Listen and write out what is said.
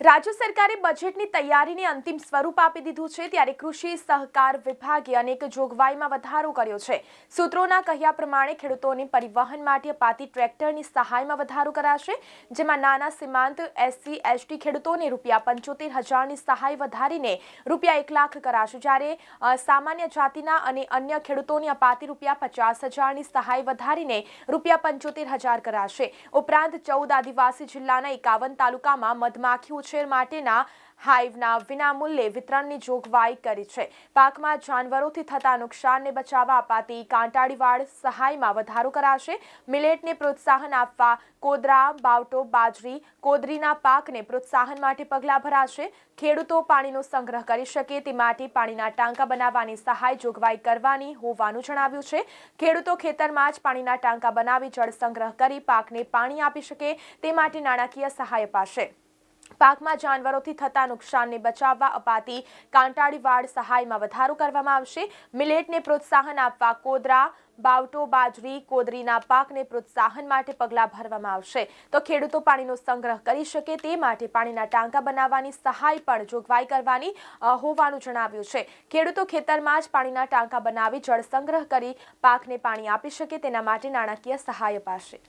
રાજ્ય સરકારે બજેટની તૈયારીને અંતિમ સ્વરૂપ આપી દીધું છે ત્યારે કૃષિ સહકાર વિભાગે અનેક જોગવાઈમાં વધારો કર્યો છે। સૂત્રોના કહ્યા પ્રમાણે ખેડૂતોને પરિવહન માટે અપાતી ટ્રેક્ટરની સહાયમાં વધારો કરાશે, જેમાં નાના સીમાંત એસસી એસટી ખેડૂતોને ₹75,000ની સહાય વધારીને ₹1 લાખ કરાશે, જ્યારે સામાન્ય જાતિના અને અન્ય ખેડૂતોને અપાતી ₹50,000ની સહાય વધારીને ₹75,000 કરાશે। ઉપરાંત 14 આદિવાસી જિલ્લાના 51 તાલુકામાં મધમાખી ઉછેર માટેના હાઈવના વિનામૂલ્યે વિતરણની જોગવાઈ કરી છે। પાકમાં જાનવરોથી થતા નુકસાનને બચાવવા અપાતી કાંટાળીવાળ સહાયમાં વધારો કરાશે। મિલેટને પ્રોત્સાહન આપવા કોદરા, બાવટો, બાજરી, કોદરીના પાકને પ્રોત્સાહન માટે પગલાં ભરાશે। ખેડૂતો પાણીનો સંગ્રહ કરી શકે તે માટે પાણીના ટાંકા બનાવવાની સહાય જોગવાઈ કરવાની હોવાનું જણાવ્યું છે। ખેડૂતો ખેતરમાં જ પાણીના ટાંકા બનાવી જળ સંગ્રહ કરી પાકને પાણી આપી શકે તે માટે નાણાકીય સહાય અપાશે। પાકમાં જાનવરોથી થતા નુકસાનને બચાવવા અપાતી કાંટાળીવાળ સહાયમાં વધારો કરવામાં આવશે। મિલેટને પ્રોત્સાહન આપવા કોદરા, બાવટો, બાજરી, કોદરીના પાકને પ્રોત્સાહન માટે પગલાં ભરવામાં આવશે। તો ખેડૂતો પાણીનો સંગ્રહ કરી શકે તે માટે પાણીના ટાંકા બનાવવાની સહાય પણ જોગવાઈ કરવાની હોવાનું જણાવ્યું છે। ખેડૂતો ખેતરમાં જ પાણીના ટાંકા બનાવી જળ સંગ્રહ કરી પાકને પાણી આપી શકે તેના માટે નાણાકીય સહાય અપાશે।